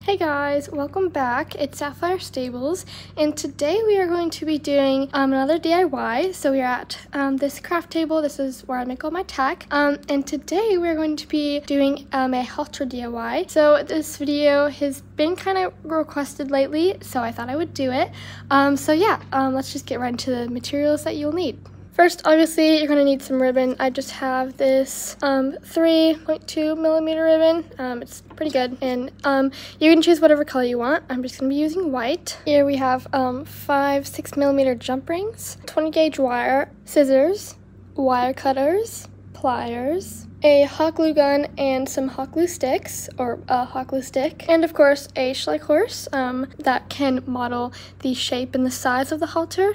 Hey guys, welcome back. It's Sapphire Stables, and today we are going to be doing another DIY. So we're at this craft table. This is where I make all my tack. And today we're going to be doing a halter DIY. So this video has been kind of requested lately, so I thought I would do it. Let's just get right into the materials that you'll need. First, obviously, you're going to need some ribbon. I just have this 3.2 millimeter ribbon. It's pretty good, and you can choose whatever color you want. I'm just going to be using white. Here we have 5-6 millimeter jump rings, 20 gauge wire, scissors, wire cutters, pliers, a hot glue gun, and some hot glue sticks, or a hot glue stick, and of course a Schleich horse that can model the shape and the size of the halter.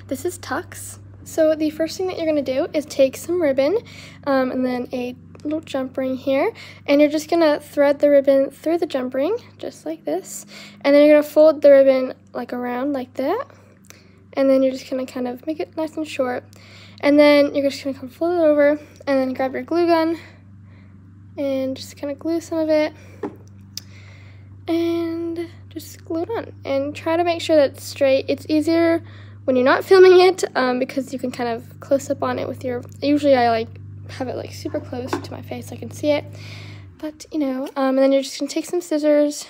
This is Tux. So the first thing that you're going to do is take some ribbon and then a little jump ring here, and you're just going to thread the ribbon through the jump ring just like this, and then you're going to fold the ribbon like around like that, and then you're just going to kind of make it nice and short, and then you're just going to come fold it over and then grab your glue gun and just kind of glue some of it and just glue it on, and try to make sure that it's straight. It's easier when you're not filming it because you can kind of close up on it with your, usually I like have it like super close to my face so I can see it, but you know, and then you're just gonna take some scissors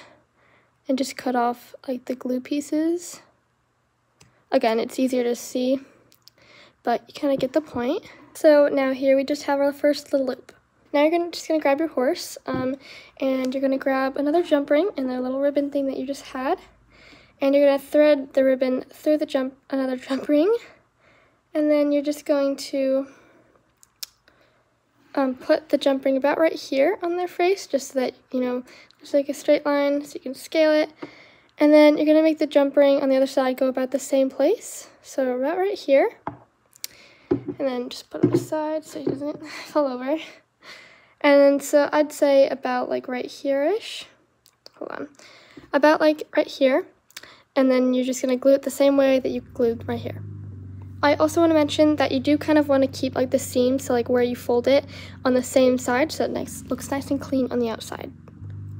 and just cut off like the glue pieces. Again, it's easier to see, but you kind of get the point. So now here we just have our first little loop. Now you're just gonna grab your horse and you're gonna grab another jump ring and the little ribbon thing that you just had, and you're going to thread the ribbon through the another jump ring, and then you're just going to put the jump ring about right here on their face, just so that, you know, there's like a straight line so you can scale it, and then you're going to make the jump ring on the other side go about the same place, so about right here, and then just put it aside so he doesn't fall over, and then so I'd say about like right here-ish, hold on, about like right here. And then you're just going to glue it the same way that you glued right here. I also want to mention that you do kind of want to keep like the seam, so like where you fold it on the same side, so it looks nice and clean on the outside.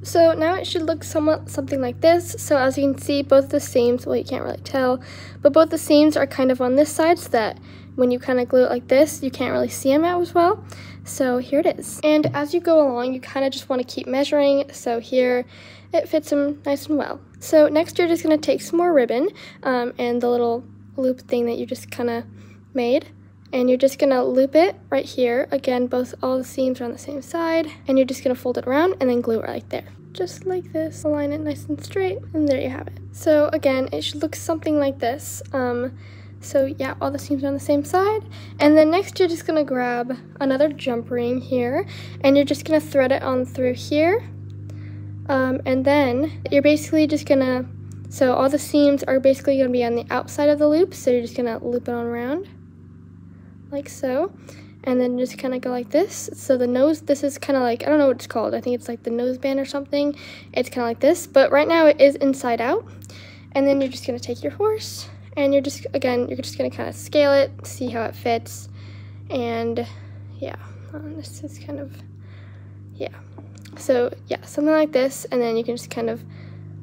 So now it should look something like this. So as you can see, both the seams, well, you can't really tell, but both the seams are kind of on this side, so that when you kind of glue it like this, you can't really see them out as well. So here it is. And as you go along, you kind of just want to keep measuring, so here it fits them nice and well. So next you're just going to take some more ribbon and the little loop thing that you just kind of made, and you're just going to loop it right here. Again, all the seams are on the same side, and you're just going to fold it around and then glue it right there. Just like this. Align it nice and straight, and there you have it. So again, it should look something like this. So yeah, all the seams are on the same side, and then next you're just going to grab another jump ring here, and you're just going to thread it on through here. And then you're basically just gonna, so all the seams are basically gonna be on the outside of the loop, so you're just gonna loop it on around, like so, and then just kind of go like this. So the nose, this is kind of like, I don't know what it's called, I think it's like the nose band or something. It's kind of like this, but right now it is inside out. And then you're just gonna take your horse, and you're just gonna kind of scale it, see how it fits, and yeah, this is kind of, yeah. So yeah, something like this, and then you can just kind of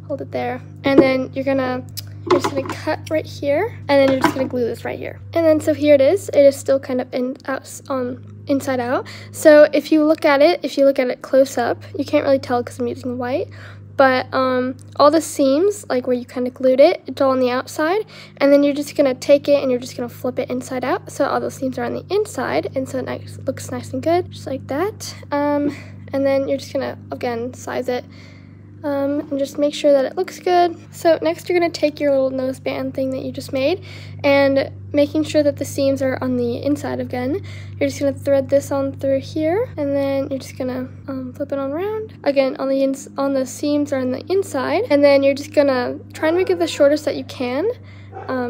hold it there, and then you're just gonna cut right here, and then you're just gonna glue this right here. And then so here it is still kind of inside out. So if you look at it close up, you can't really tell because I'm using white, but all the seams, like where you kind of glued it, it's all on the outside, and then you're just gonna take it and you're just gonna flip it inside out, so all those seams are on the inside, and so it looks nice and good, just like that. And then you're just gonna, again, size it and just make sure that it looks good. So next you're gonna take your little nose band thing that you just made, and making sure that the seams are on the inside again, you're just gonna thread this on through here, and then you're just gonna flip it on around. Again, on the seams are on the inside, and then you're just gonna try and make it the shortest that you can.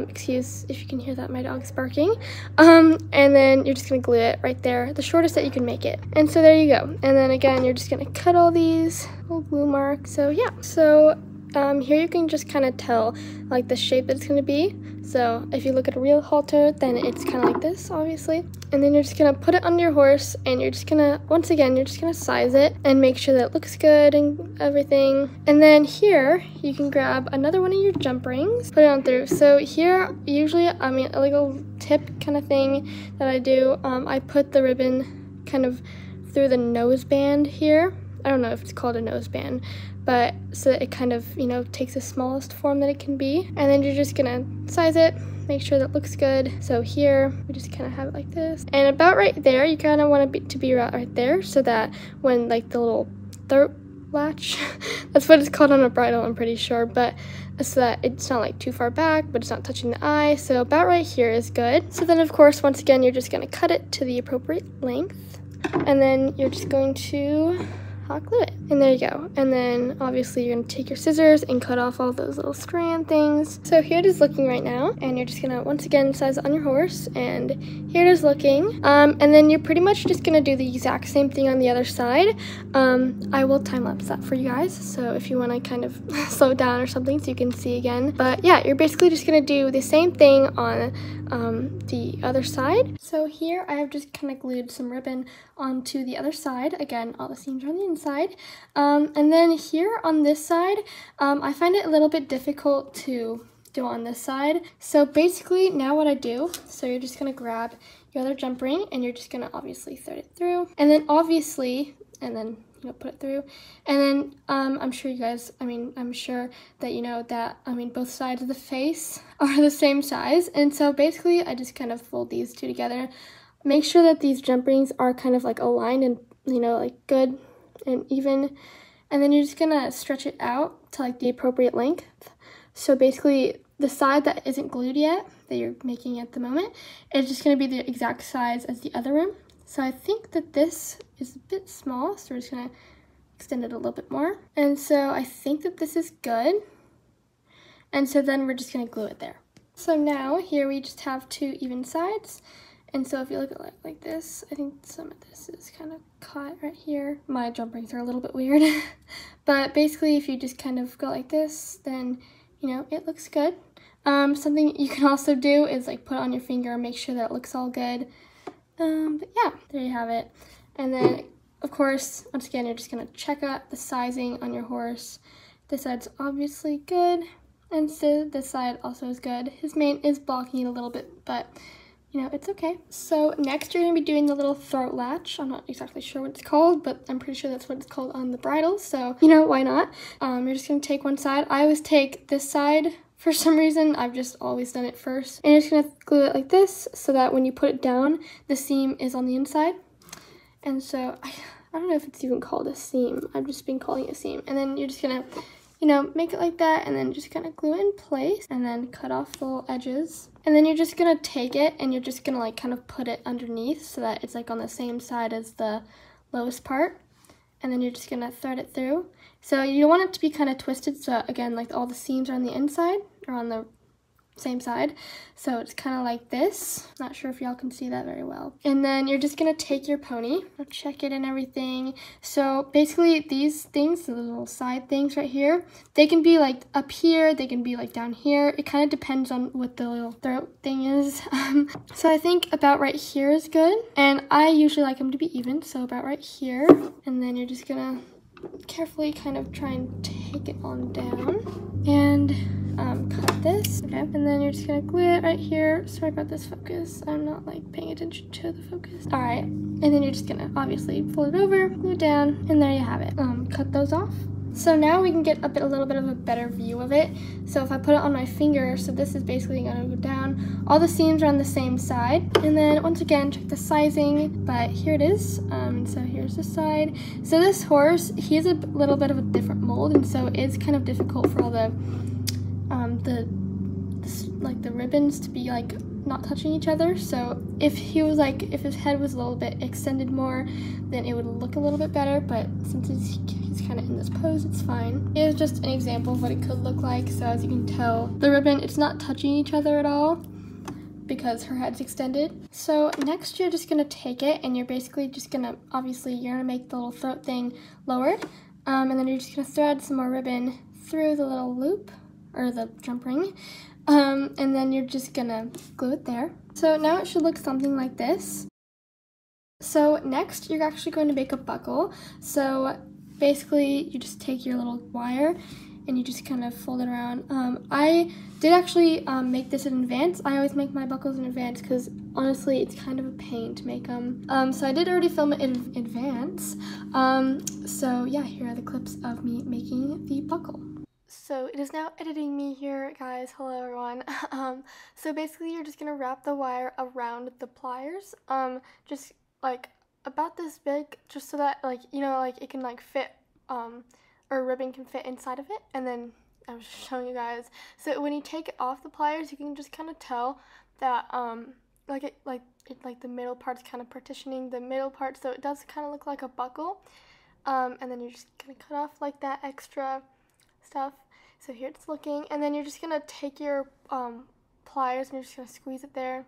Excuse if you can hear that, my dog's barking. And then you're just gonna glue it right there, the shortest that you can make it. And so there you go. And then again, you're just gonna cut all these little glue marks. So yeah, so here you can just kind of tell like the shape that it's going to be. So if you look at a real halter, then it's kind of like this, obviously. And then you're just going to put it on your horse, and you're just going to, once again, you're just going to size it and make sure that it looks good and everything. And then here, you can grab another one of your jump rings, put it on through. So here, usually, I mean, a little tip kind of thing that I do, I put the ribbon kind of through the nose band here. I don't know if it's called a nose band, but so that it kind of, you know, takes the smallest form that it can be. And then you're just gonna size it, make sure that looks good. So here, we just kind of have it like this. And about right there, you kind of want it to be right there, so that when like the little throat latch, that's what it's called on a bridle, I'm pretty sure, but so that it's not like too far back, but it's not touching the eye. So about right here is good. So then of course, once again, you're just gonna cut it to the appropriate length. And then you're just going to hot glue it. And there you go. And then obviously you're gonna take your scissors and cut off all those little strand things. So here it is looking right now, and you're just gonna once again size it on your horse, and here it is looking. And then you're pretty much just gonna do the exact same thing on the other side. I will time lapse that for you guys, so if you want to kind of slow it down or something so you can see again. But yeah, you're basically just gonna do the same thing on the other side. So here I have just kind of glued some ribbon onto the other side. Again, all the seams are on the inside. And then here on this side, I find it a little bit difficult to do on this side. So basically now what I do, so you're just gonna grab your other jump ring, and you're just gonna obviously thread it through, and then obviously, and then you know, put it through. And then I'm sure you guys, I'm sure that you know that, both sides of the face are the same size. And so basically I just kind of fold these two together. Make sure that these jump rings are kind of like aligned and, you know, like good and even. And then you're just gonna stretch it out to like the appropriate length. So basically the side that isn't glued yet, that you're making at the moment, is just gonna be the exact size as the other rim. So I think that this is a bit small, so we're just gonna extend it a little bit more. And so I think that this is good. And so then we're just gonna glue it there. So now here we just have two even sides. And so if you look at it like this, I think some of this is kind of caught right here. My jump rings are a little bit weird. But basically if you just kind of go like this, then, you know, it looks good. Something you can also do is like put it on your finger and make sure that it looks all good. But yeah, there you have it. And then, of course, once again, you're just gonna check out the sizing on your horse. This side's obviously good, and so this side also is good. His mane is blocking it a little bit, but you know, it's okay. So next you're gonna be doing the little throat latch. I'm not exactly sure what it's called, but I'm pretty sure that's what it's called on the bridle. So, you know, why not? You're just gonna take one side. I always take this side. For some reason, I've just always done it first. And you're just gonna glue it like this so that when you put it down, the seam is on the inside. And so, I don't know if it's even called a seam. I've just been calling it a seam. And then you're just gonna, you know, make it like that, and then just kind of glue it in place, and then cut off the little edges. And then you're just gonna take it, and you're just gonna like kind of put it underneath so that it's like on the same side as the lowest part. And then you're just gonna thread it through. So you want it to be kind of twisted, so again, like all the seams are on the inside or on the same side. So it's kind of like this. Not sure if y'all can see that very well. And then you're just gonna take your pony, check it and everything. So basically these things, the little side things right here, they can be like up here, they can be like down here. It kind of depends on what the little throat thing is. So I think about right here is good. And I usually like them to be even, so about right here. And then you're just gonna carefully kind of try and take it on down and cut this. Okay, and then you're just gonna glue it right here. Sorry about this focus, I'm not like paying attention to the focus. All right, and then you're just gonna obviously fold it over, glue it down, and there you have it. Cut those off. So now we can get a little bit of a better view of it. So if I put it on my finger, so this is basically gonna go down. All the seams are on the same side. And then once again, check the sizing, but here it is. So here's the side. So this horse, he has a little bit of a different mold, and so it's kind of difficult for all the ribbons to be like not touching each other. So if he was like, if his head was a little bit extended more, then it would look a little bit better, but since he's kind of in this pose, it's fine. Here's just an example of what it could look like. So as you can tell, the ribbon, it's not touching each other at all because her head's extended. So next you're just gonna take it, and you're basically just gonna, obviously you're gonna make the little throat thing lower, and then you're just gonna thread some more ribbon through the little loop, or the jump ring, and then you're just gonna glue it there. So now it should look something like this. So next, you're actually going to make a buckle. So basically, you just take your little wire and you just kind of fold it around. I did actually make this in advance. I always make my buckles in advance because honestly, it's kind of a pain to make them. So I did already film it in advance. So yeah, here are the clips of me making the buckle. So it is now editing me here, guys. Hello, everyone. So basically, you're just gonna wrap the wire around the pliers. Just like about this big, just so that like, you know, like it can like fit, or ribbon can fit inside of it. And then I was showing you guys. So when you take it off the pliers, you can just kind of tell that like the middle part's kind of partitioning the middle part, so it does kind of look like a buckle. And then you're just gonna cut off like that extra stuff. So here it's looking, and then you're just gonna take your pliers and you're just gonna squeeze it there.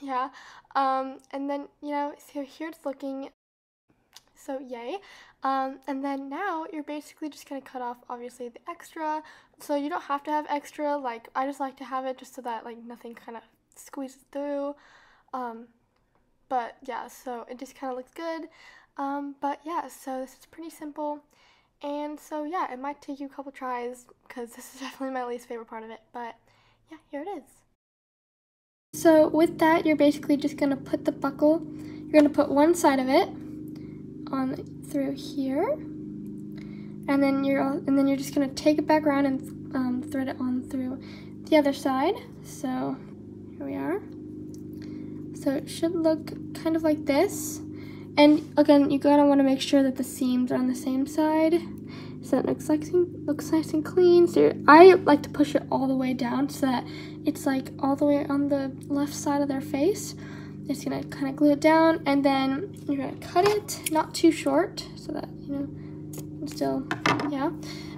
Yeah. And then, you know, so here it's looking. So yay. And then now you're basically just gonna cut off obviously the extra. So you don't have to have extra, like I just like to have it just so that like nothing kind of squeezes through. But yeah, so it just kind of looks good. But yeah, so this is pretty simple. And so yeah, it might take you a couple tries because this is definitely my least favorite part of it. But yeah, here it is. So with that, you're basically just gonna put the buckle, you're gonna put one side of it on through here, and then you're just gonna take it back around and thread it on through the other side. So here we are. So it should look kind of like this. And again, you gotta want to make sure that the seams are on the same side, so it looks nice and clean. So I like to push it all the way down so that it's like all the way on the left side of their face. Just gonna kind of glue it down, and then you're gonna cut it not too short so that, you know, still, yeah.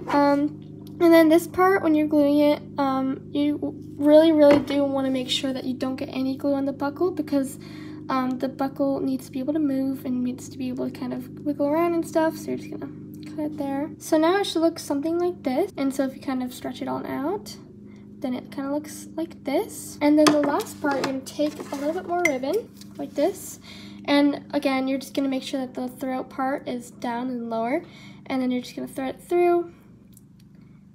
And then this part, when you're gluing it, you really do want to make sure that you don't get any glue on the buckle, because the buckle needs to be able to move and needs to be able to kind of wiggle around and stuff. So you're just gonna cut it there. So now it should look something like this. And so if you kind of stretch it on out, then it kind of looks like this. And then the last part, you're gonna take a little bit more ribbon like this. And again, you're just gonna make sure that the throat part is down and lower. And then you're just gonna thread it through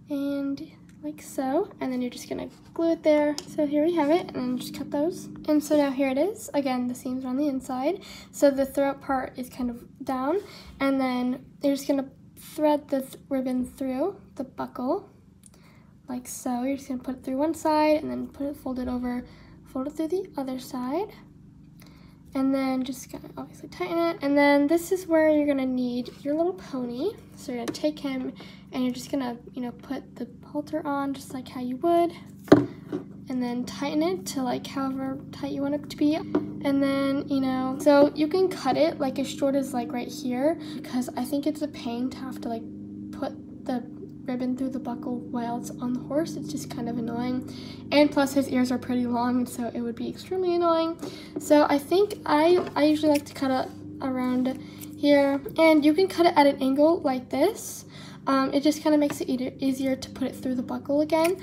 and like so, and then you're just gonna glue it there. So here we have it, and then just cut those. And so now here it is. Again, the seams are on the inside, so the throat part is kind of down, and then you're just gonna thread the ribbon through the buckle like so. You're just gonna put it through one side, and then fold it through the other side, and then just gonna obviously tighten it. And then this is where you're gonna need your little pony. So you're gonna take him, and you're just gonna, you know, put the halter on just like how you would, and then tighten it to like however tight you want it to be. And then, you know, so you can cut it like as short as like right here, because I think it's a pain to have to like put the ribbon through the buckle while it's on the horse. It's just kind of annoying, and plus his ears are pretty long, so it would be extremely annoying. So I think I usually like to cut it around here, and you can cut it at an angle like this. It just kind of makes it easier to put it through the buckle again,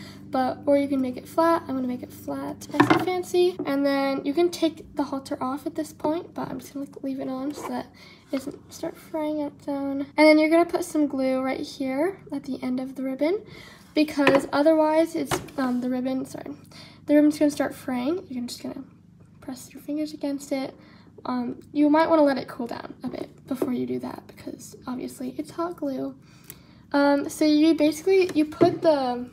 or you can make it flat. I'm gonna make it flat, nice and fancy. And then you can take the halter off at this point, but I'm just gonna leave it on so that it doesn't start fraying out down. And then you're gonna put some glue right here at the end of the ribbon, because otherwise it's the ribbon's gonna start fraying. You're just gonna press your fingers against it. You might want to let it cool down a bit before you do that, because obviously it's hot glue. So you basically, you put the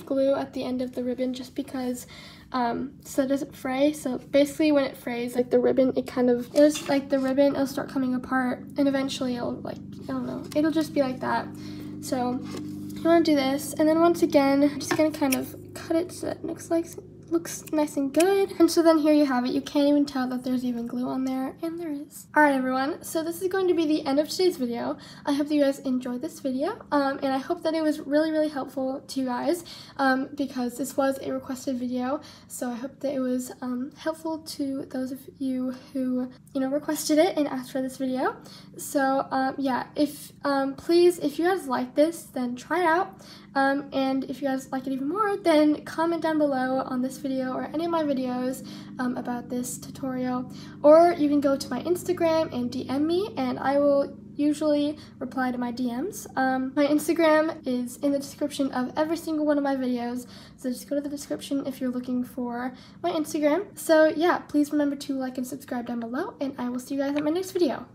glue at the end of the ribbon just because, so it doesn't fray. So basically when it frays, like the ribbon, it'll start coming apart, and eventually it'll like, I don't know, it'll just be like that. So you want to do this, and then once again, I'm just going to kind of cut it so that it looks like looks nice and good. And so then here you have it. You can't even tell that there's even glue on there, and there is. Alright everyone, so this is going to be the end of today's video. I hope that you guys enjoyed this video, and I hope that it was really helpful to you guys, because this was a requested video, so I hope that it was helpful to those of you who, you know, requested it and asked for this video. So yeah, if please, if you guys like this, then try it out. And if you guys like it even more, then comment down below on this video or any of my videos about this tutorial, or you can go to my Instagram and DM me, and I will usually reply to my DMs. My Instagram is in the description of every single one of my videos, so just go to the description if you're looking for my Instagram. So yeah, please remember to like and subscribe down below, and I will see you guys at my next video.